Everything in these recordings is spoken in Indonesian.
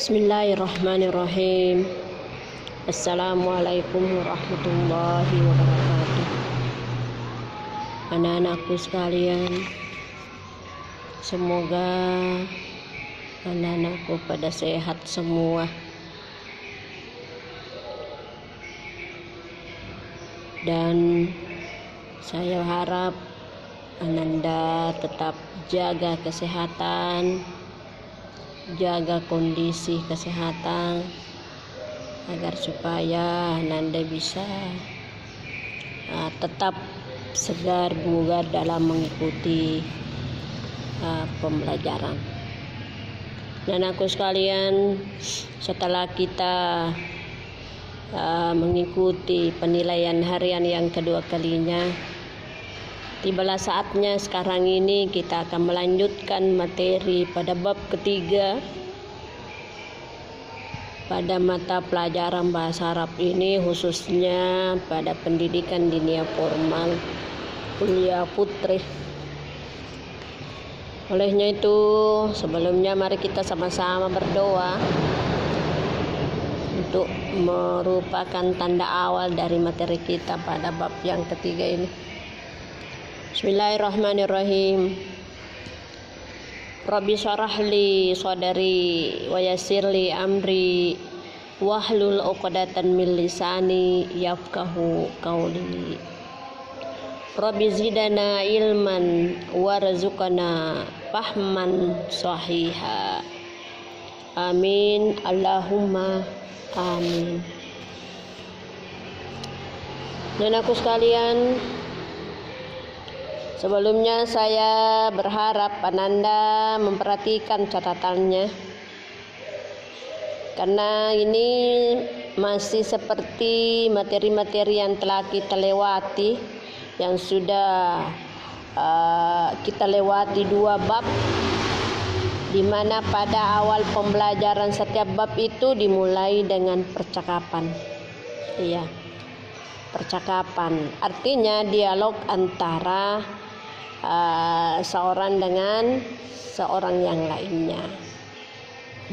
Bismillahirrahmanirrahim. Assalamualaikum warahmatullahi wabarakatuh. Anak-anakku sekalian, semoga anak-anakku pada sehat semua. Dan saya harap Ananda tetap jaga kesehatan, jaga kondisi kesehatan agar supaya Ananda bisa tetap segar bugar dalam mengikuti pembelajaran. Dan aku sekalian, setelah kita mengikuti penilaian harian yang kedua kalinya, tibalah saatnya sekarang ini kita akan melanjutkan materi pada bab ketiga pada mata pelajaran bahasa Arab ini, khususnya pada pendidikan dinia formal kuliah putri. Olehnya itu, sebelumnya mari kita sama-sama berdoa untuk merupakan tanda awal dari materi kita pada bab yang ketiga ini. Bismillahirrahmanirrahim. Rabbi syrah li sadri wa yassir li amri wahlul 'uqdatam min lisani yafqahu qawli. Rabbi zidana ilman warzuqna fahman sahiha. Amin Allahumma amin. Dan aku sekalian, sebelumnya saya berharap Ananda memperhatikan catatannya, karena ini masih seperti materi-materi yang telah kita lewati, yang sudah kita lewati 2 bab, di mana pada awal pembelajaran setiap bab itu dimulai dengan percakapan. Iya, percakapan artinya dialog antara seorang dengan seorang yang lainnya.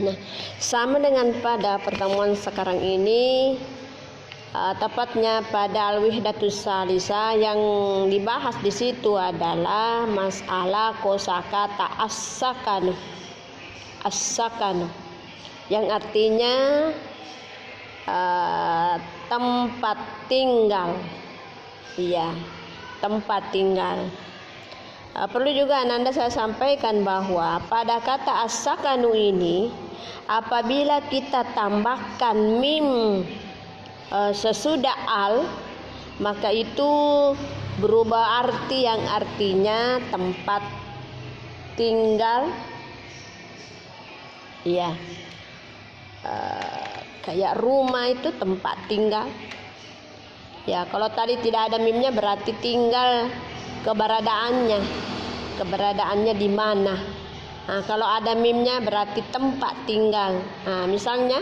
Nah, sama dengan pada pertemuan sekarang ini, tepatnya pada al-wihdatus salisa, yang dibahas di situ adalah masalah kosakata as-sakanu. As-sakanu yang artinya tempat tinggal. Iya, tempat tinggal. Perlu juga Ananda saya sampaikan bahwa pada kata as-sakanu ini, apabila kita tambahkan mim sesudah al, maka itu berubah arti, yang artinya tempat tinggal. Iya, kayak rumah itu tempat tinggal. Ya, kalau tadi tidak ada mimnya berarti tinggal keberadaannya di mana. Nah, kalau ada mimnya berarti tempat tinggal. Nah, misalnya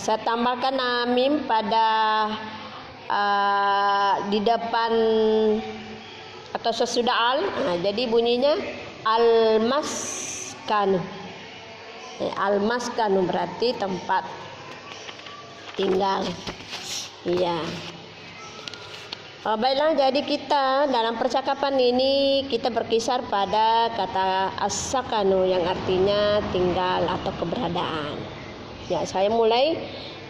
saya tambahkan mim pada di depan atau sesudah al. Nah, jadi bunyinya al-maskanu. Al-maskanu berarti tempat tinggal. Iya. Baiklah, jadi kita dalam percakapan ini kita berkisar pada kata as-sakanu yang artinya tinggal atau keberadaan. Ya, saya mulai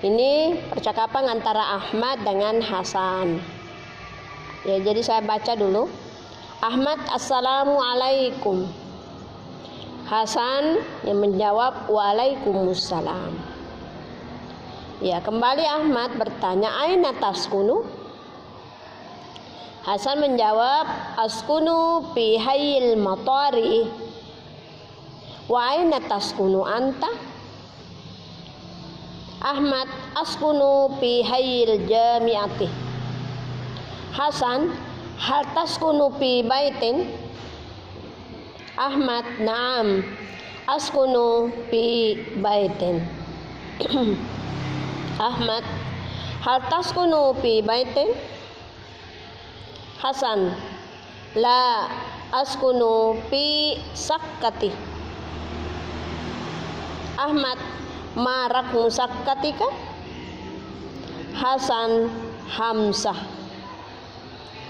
ini percakapan antara Ahmad dengan Hasan. Ya, jadi saya baca dulu. Ahmad, assalamualaikum. Hasan yang menjawab waalaikumsalam. Ya, kembali Ahmad bertanya, aina taskunu? Hasan menjawab, askunu fi hayyil matari. Wa aina taskunu anta? Ahmad, askunu fi hayyil jami'ati. Hasan, hal taskunu fi baitin? Ahmad, na'am, askunu fi baitin. Ahmad, hal taskunu fi baitin? Hasan, la askunu fi sakkati. Ahmad, Marak musakkatika Hasan Hamzah.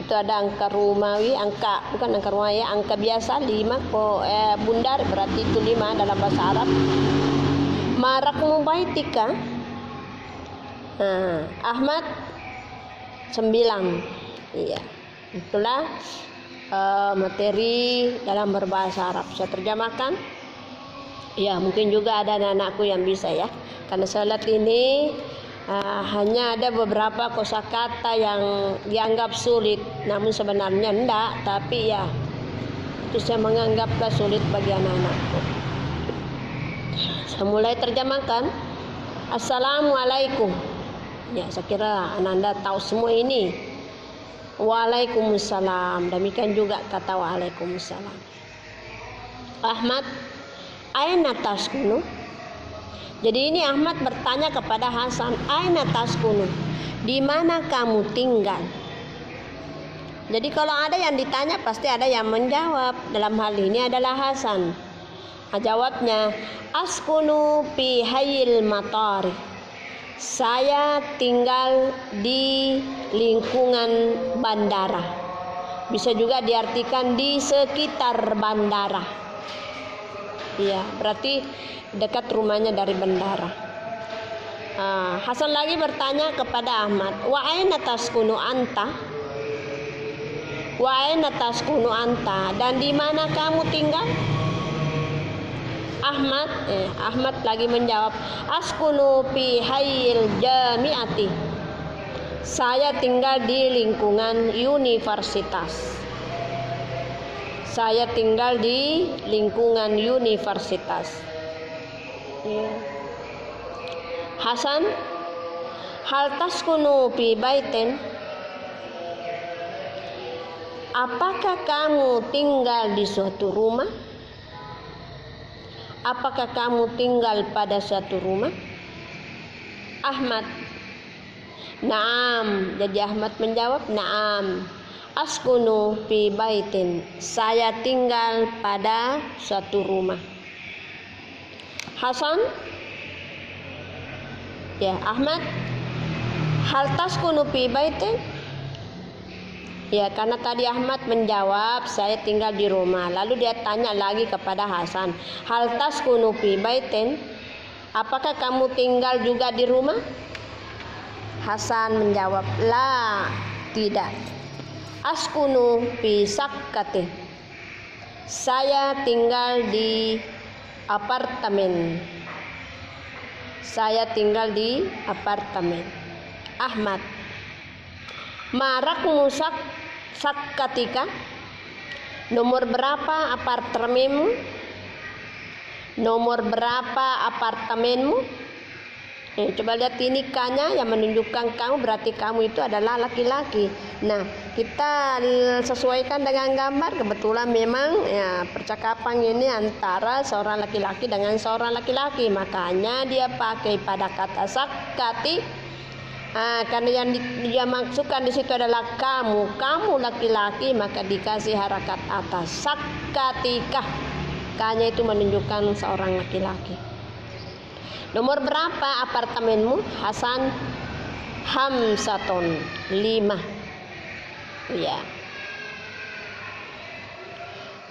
Itu ada angka Romawi, bukan angka Romawi, angka biasa 5 bundar, berarti itu 5 dalam bahasa Arab. Marak mubaitika Ahmad 9. Iya, itulah materi dalam berbahasa Arab. Saya terjemahkan. Ya, mungkin juga ada anak-anakku yang bisa ya. Karena saya lihat ini hanya ada beberapa kosakata yang dianggap sulit, namun sebenarnya enggak, tapi ya itu saya menganggaplah sulit bagi anak-anakku. Saya mulai terjemahkan. Assalamualaikum. Ya, saya kira Anda tahu semua ini. Waalaikumsalam. Demikian juga kata waalaikumsalam. Ahmad, aina taskunu? Jadi ini Ahmad bertanya kepada Hasan, aina taskunu? Di mana kamu tinggal? Jadi kalau ada yang ditanya pasti ada yang menjawab. Dalam hal ini adalah Hasan. Jawabnya, askunu fi hayil matari. Saya tinggal di lingkungan bandara. Bisa juga diartikan di sekitar bandara. Iya, berarti dekat rumahnya dari bandara. Hasan lagi bertanya kepada Ahmad, wa aina taskunu anta? Wa aina taskunu anta? Dan di mana kamu tinggal? Ahmad lagi menjawab, askunu fi hayil jamiati. Saya tinggal di lingkungan universitas. Saya tinggal di lingkungan universitas. Hasan, hal taskunu fi baitin? Apakah kamu tinggal di suatu rumah? Apakah kamu tinggal pada suatu rumah? Ahmad, naam. Jadi Ahmad menjawab, naam. Askunu fi baitin. Saya tinggal pada suatu rumah. Hasan, ya Ahmad, hal taskunu fi baitin? Ya, karena tadi Ahmad menjawab saya tinggal di rumah. Lalu dia tanya lagi kepada Hasan, hal taskunu fi baitin? Apakah kamu tinggal juga di rumah? Hasan menjawab, la, tidak. Askunu fi sakkati. Saya tinggal di apartemen. Saya tinggal di apartemen. Ahmad, marak musak sakkatika? Nomor berapa apartemenmu? Nomor berapa apartemenmu? Coba lihat ini K-nya yang menunjukkan kamu, berarti kamu itu adalah laki-laki. Nah, kita sesuaikan dengan gambar. Kebetulan memang ya percakapan ini antara seorang laki-laki dengan seorang laki-laki, makanya dia pakai pada kata sakkati. Karena yang dia maksudkan di situ adalah kamu laki-laki, maka dikasih harakat atas sakkatika. K-nya itu menunjukkan seorang laki-laki. Nomor berapa apartemenmu? Hasan, hamsatun, 5. Ya.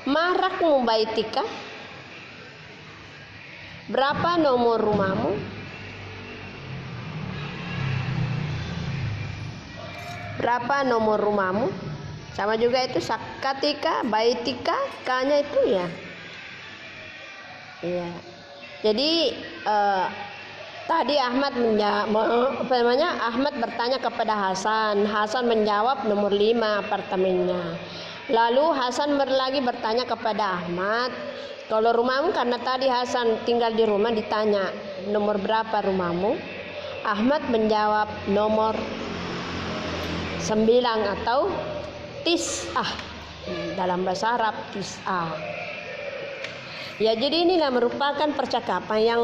Marakmu baitika? Berapa nomor rumahmu? Berapa nomor rumahmu? Sama juga itu sakkatika, baitika, K-nya itu ya. Iya. Jadi tadi Ahmad bertanya kepada Hasan. Hasan menjawab nomor 5 apartemennya. Lalu Hasan lagi bertanya kepada Ahmad, kalau rumahmu, karena tadi Hasan tinggal di rumah, ditanya nomor berapa rumahmu? Ahmad menjawab nomor 9 atau tis'ah. Dalam bahasa Arab tis'ah. Ya, jadi inilah merupakan percakapan yang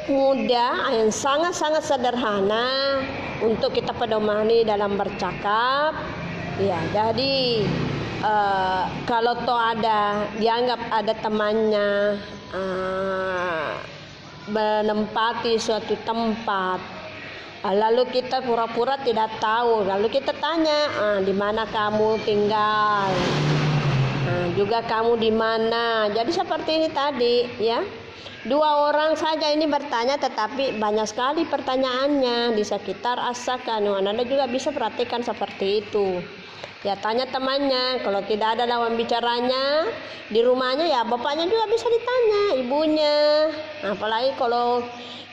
mudah, yang sangat-sangat sederhana untuk kita pedomani dalam bercakap. Ya, jadi kalau dianggap ada temannya menempati suatu tempat, lalu kita pura-pura tidak tahu, lalu kita tanya, di mana kamu tinggal, juga kamu di mana. Jadi seperti ini tadi ya. Dua orang saja ini bertanya, tetapi banyak sekali pertanyaannya di sekitar as-sakanu. Anda juga bisa perhatikan seperti itu. Ya, tanya temannya, kalau tidak ada lawan bicaranya di rumahnya, ya bapaknya juga bisa ditanya, ibunya. Apalagi kalau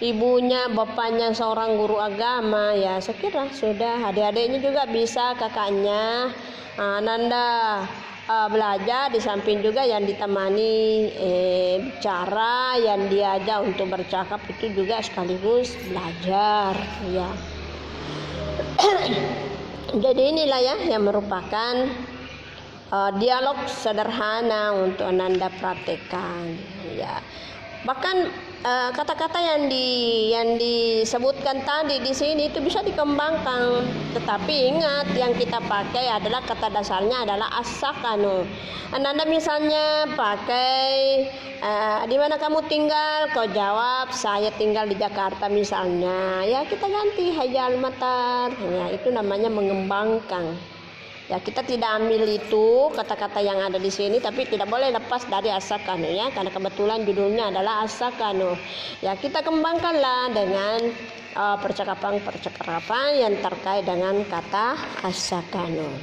ibunya, bapaknya seorang guru agama, ya saya kira sudah. Adik-adiknya juga bisa, kakaknya. Nanda belajar di samping juga yang ditemani bicara, yang diajak untuk bercakap itu juga sekaligus belajar ya. Jadi inilah ya yang merupakan dialog sederhana untuk Ananda praktekkan ya. Bahkan kata-kata yang disebutkan tadi di sini itu bisa dikembangkan, tetapi ingat yang kita pakai adalah kata dasarnya adalah as-sakanu. Ananda misalnya pakai di mana kamu tinggal, kau jawab saya tinggal di Jakarta misalnya, ya kita ganti hayal matar, ya itu namanya mengembangkan. Ya, kita tidak ambil itu kata-kata yang ada di sini, tapi tidak boleh lepas dari as-sakanu ya, karena kebetulan judulnya adalah as-sakanu. Ya, kita kembangkanlah dengan percakapan-percakapan yang terkait dengan kata as-sakanu.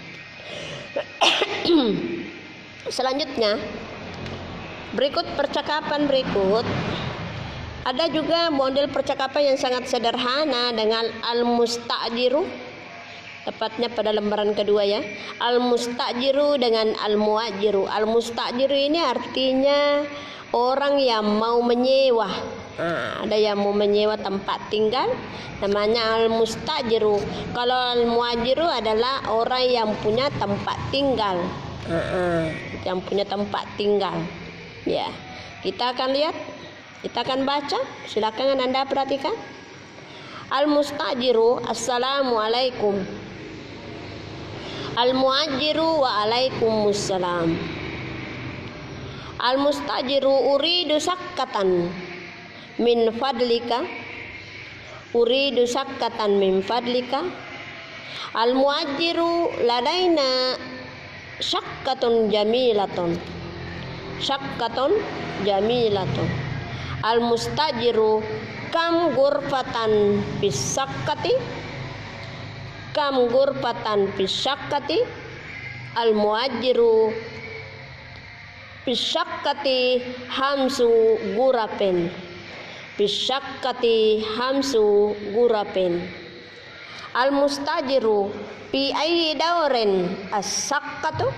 Selanjutnya, percakapan berikut ada juga model percakapan yang sangat sederhana dengan al-mustajiru. Tepatnya pada lembaran kedua ya. Al-mustajiru dengan al-muajiru. Al-mustajiru ini artinya orang yang mau menyewa. Ada yang mau menyewa tempat tinggal, namanya al-mustajiru. Kalau al-muajiru adalah orang yang punya tempat tinggal. Yang punya tempat tinggal. Ya. Kita akan lihat, kita akan baca. Silakan Anda perhatikan. Al-mustajiru, assalamualaikum. Al-muajiru wa alaikumussalam. Al-mustajiru uridu sakkatan min fadlika. Uridu sakkatan min fadlika. Al-muajiru ladaina syakkatun jamilatun. Syakkatun jamilatun. Al-mustajiru kam gurfatan bisakkati. Kam gurfatan bisakkati. Al-muajiru bisakkati hamsu gurapen. Bisakkati hamsu gurapen. Al-mustajiru bi ayyi daurin as-sakkatu.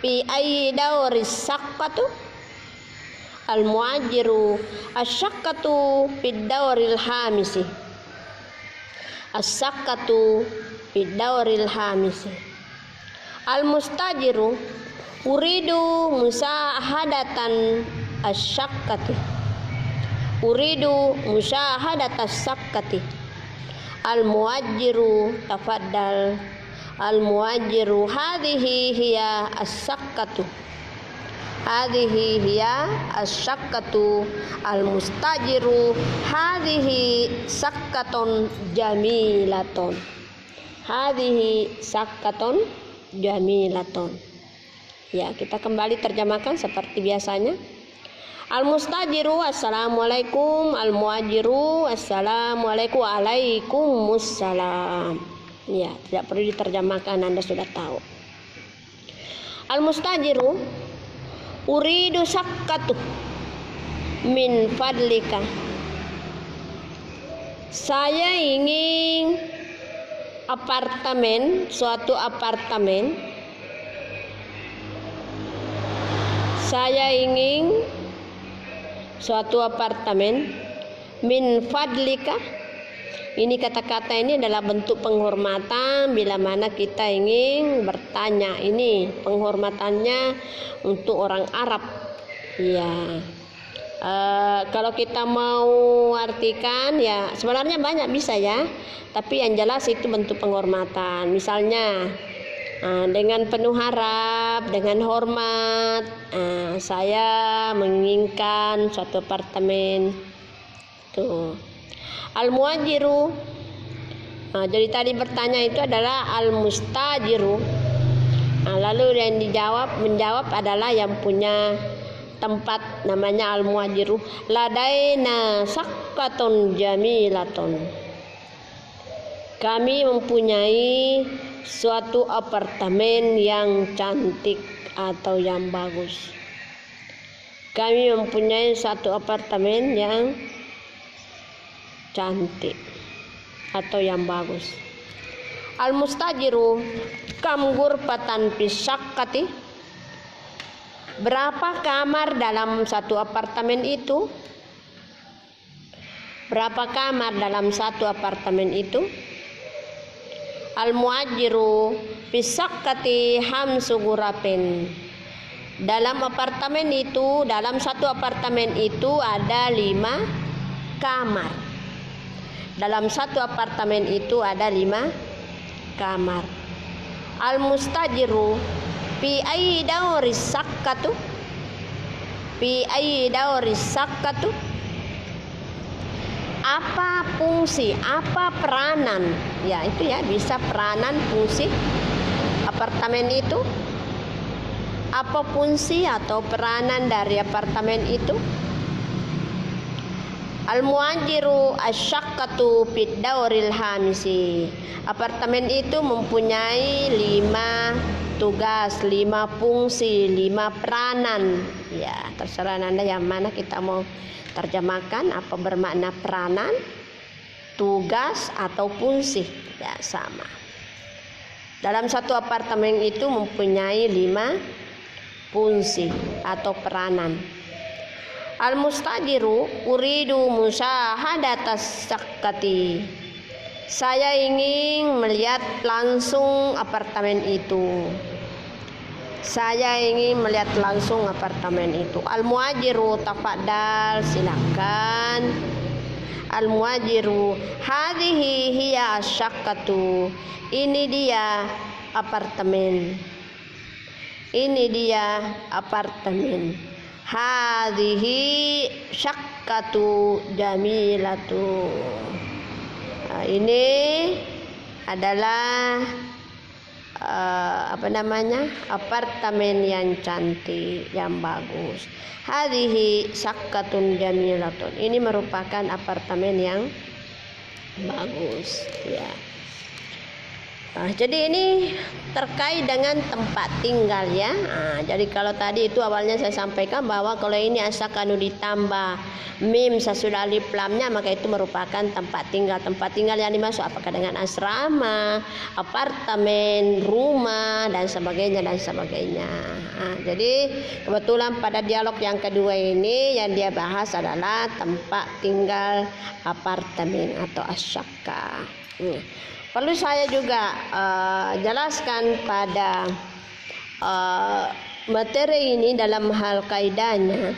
Bi ayyi dauris sakkatu. Al-muajiru as-sakkatu bid dauril hamisi. As-sakkatu bid dauril hamisi. Al-mustajiru uridu musahadatan as-sakkati. Uridu musahadatan as-sakkati. Al-muajiru tafaddal. Al-muajiru hadhihi hiya as-sakkatu. Hadhihi hiya as-sakkatu. Al-mustajiru hadhihi sakkatun jamilatun. Hadhihi sakkatun jamilatun. Ya, kita kembali terjemahkan seperti biasanya. Al-mustajiru assalamualaikum. Al-muajiru assalamualaikum. Waalaikumsalam. Ya, tidak perlu diterjemahkan, Anda sudah tahu. Al-mustajiru uridu sakkatu min fadlika. Saya ingin apartemen, suatu apartemen. Saya ingin suatu apartemen min fadlika. Ini kata-kata ini adalah bentuk penghormatan bila mana kita ingin bertanya. Ini penghormatannya untuk orang Arab. Ya, kalau kita mau artikan ya sebenarnya banyak bisa ya. Tapi yang jelas itu bentuk penghormatan. Misalnya dengan penuh harap, dengan hormat, saya menginginkan suatu apartemen Tuh. Al-muajiru. Nah, jadi tadi bertanya itu adalah al-mustajiru. Nah, lalu yang menjawab adalah yang punya tempat, namanya al-muajiru. Ladaina sakkatun jamilatun. Kami mempunyai suatu apartemen yang cantik atau yang bagus. Kami mempunyai satu apartemen yang cantik atau yang bagus. Al-mustajiru kam ghurfatan fi syaqqati. Berapa kamar dalam satu apartemen itu? Berapa kamar dalam satu apartemen itu? Al-muajiru fi syaqqati hamsu ghurafin. Dalam apartemen itu, dalam satu apartemen itu ada 5 kamar. Dalam satu apartemen itu ada 5 kamar. Al-mustajiru fi ayyi dauris sakkatu. Fi ayyi dauris sakkatu. Apa fungsi, apa peranan? Ya, itu ya, bisa peranan, fungsi apartemen itu. Apa fungsi atau peranan dari apartemen itu? Al-muajiru asyaqqatu fid dauril hamisi. Apartemen itu mempunyai 5 tugas, 5 fungsi, 5 peranan. Ya, terserah Anda yang mana kita mau terjemahkan, apa bermakna peranan, tugas atau fungsi. Ya, sama. Dalam satu apartemen itu mempunyai 5 fungsi atau peranan. Al-mustajiru uridu musyahadatas syaqqati. Saya ingin melihat langsung apartemen itu. Saya ingin melihat langsung apartemen itu. Al-muajiru tafadhal, silakan. Al-muajiru hadhihi hiya asyaqqatu. Ini dia apartemen. Ini dia apartemen. Hadhihi syaqqatu jamilatu. Nah, ini adalah apartemen yang cantik, yang bagus. Hadhihi syaqqatun jamilatun. Ini merupakan apartemen yang bagus, ya. Nah, jadi ini terkait dengan tempat tinggal, ya. Nah, jadi kalau tadi itu awalnya saya sampaikan bahwa kalau ini asakanu ditambah mim sesudah alif lamnya, maka itu merupakan tempat tinggal. Tempat tinggal yang dimaksud apakah dengan asrama, apartemen, rumah dan sebagainya dan sebagainya. Nah, jadi kebetulan pada dialog yang kedua ini yang dia bahas adalah tempat tinggal apartemen atau asyakka. Perlu saya juga jelaskan pada materi ini dalam hal kaidahnya.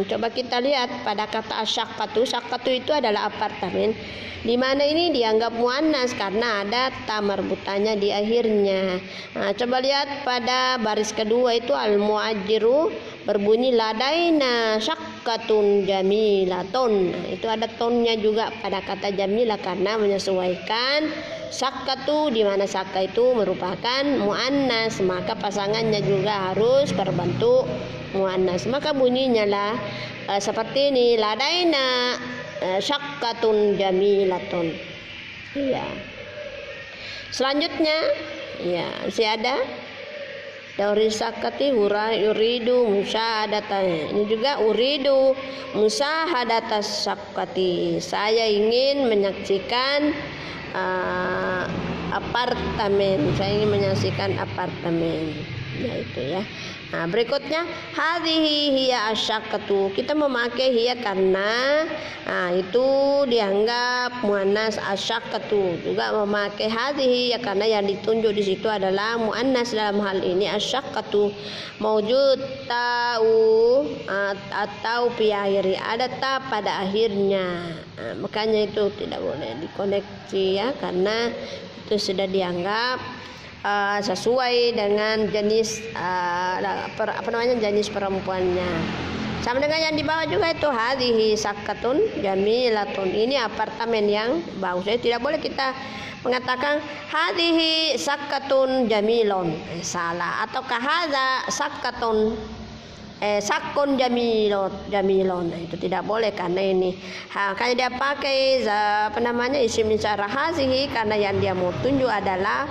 Coba kita lihat pada kata asyaqqatu. Syaqqatu itu adalah apartemen, di mana ini dianggap muannas karena ada ta marbutannya di akhirnya. Nah, coba lihat pada baris kedua itu al-muajiru berbunyi ladaina syaqqatun jamilatun. Nah, itu ada tonnya juga pada kata jamilah karena menyesuaikan syaqqatu, di mana syakka itu merupakan muannas, maka pasangannya juga harus berbentuk muannas. Maka bunyinya lah seperti ini, ladaina syaqqatun jamilatun. Ya. Selanjutnya, ya, masih ada dauri syaqqati uridu musyahadatan. Ini juga uridu musyahadatas syaqqati. Saya ingin menyaksikan apartemen. Saya ingin menyaksikan apartemen. Ya, itu ya. Nah, berikutnya hadhihi hiya asyaqqatu. Kita memakai hiya karena itu dianggap muannas. Asyaqqatu juga memakai hadhihi ya karena yang ditunjuk di situ adalah muannas. Dalam hal ini asyaqqatu maujud ta'u atau fi akhiri, ada ta pada akhirnya. Nah, makanya itu tidak boleh dikoneksi, ya, karena itu sudah dianggap sesuai dengan jenis jenis perempuannya. Sama dengan yang di bawah juga itu hadhihi sakkatun jamilatun. Ini apartemen yang bagus. Jadi tidak boleh kita mengatakan hadhihi sakkatun jamilun. Salah. Atau kahadza sakkatun sakun jamilon. Nah, itu tidak boleh karena ini kayak dia pakai isim isyarah hazihi karena yang dia mau tunjuk adalah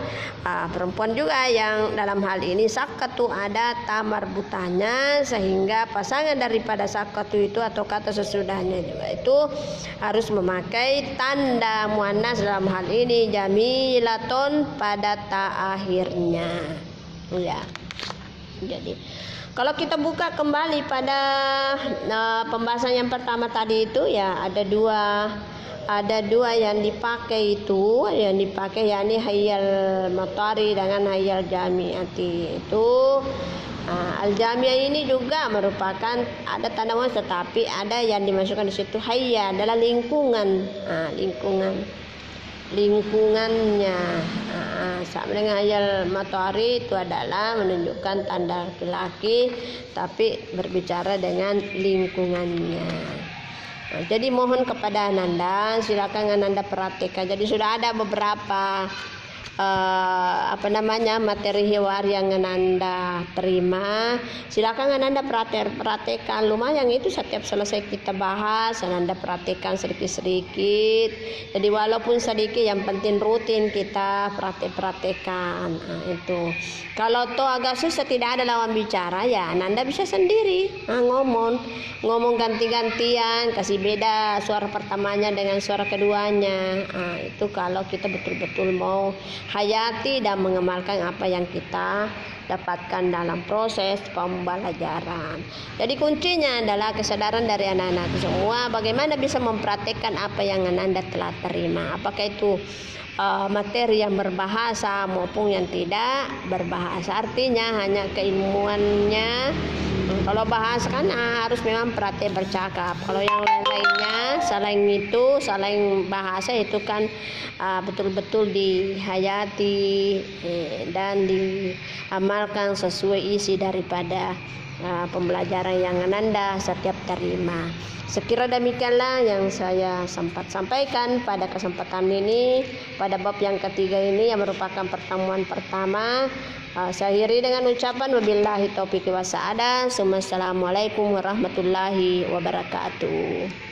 perempuan juga yang dalam hal ini sakatu ada tamar butanya, sehingga pasangan daripada sakatu itu atau kata sesudahnya juga itu harus memakai tanda muannas dalam hal ini jamilaton pada ta akhirnya ya. Jadi kalau kita buka kembali pada pembahasan yang pertama tadi itu ya ada dua yang dipakai itu, yang dipakai yakni hayyal matari dengan hayyal jamiati itu. Al jamiah ini juga merupakan ada tanda muannas tetapi ada yang dimasukkan di situ hayya adalah lingkungan, lingkungannya. Sama dengan hayal matahari itu adalah menunjukkan tanda laki-laki tapi berbicara dengan lingkungannya. Jadi mohon kepada Ananda silakan Ananda perhatikan. Jadi sudah ada beberapa materi hiwar yang Ananda terima, silakan Ananda perhatikan. Lumayan itu setiap selesai kita bahas Ananda perhatikan sedikit-sedikit. Jadi walaupun sedikit yang penting rutin kita perhatikan. Itu kalau toh agak susah tidak ada lawan bicara ya Ananda bisa sendiri ngomong ganti-gantian, kasih beda suara pertamanya dengan suara keduanya. Itu kalau kita betul-betul mau hayati dan mengamalkan apa yang kita dapatkan dalam proses pembelajaran. Jadi kuncinya adalah kesadaran dari anak-anak semua bagaimana bisa mempraktikkan apa yang Anda telah terima. Apakah itu materi yang berbahasa maupun yang tidak berbahasa. Artinya hanya keilmuannya. Kalau bahasa kan harus memang praktek bercakap. Kalau yang lain-lainnya selain bahasa itu kan betul-betul dihayati dan diamalkan sesuai isi daripada pembelajaran yang Anda setiap terima. Sekira demikianlah yang saya sempat sampaikan pada kesempatan ini pada bab yang ketiga ini yang merupakan pertemuan pertama. Saya akhiri dengan ucapan wabillahi taufiq wa sa'adah. Assalamualaikum warahmatullahi wabarakatuh.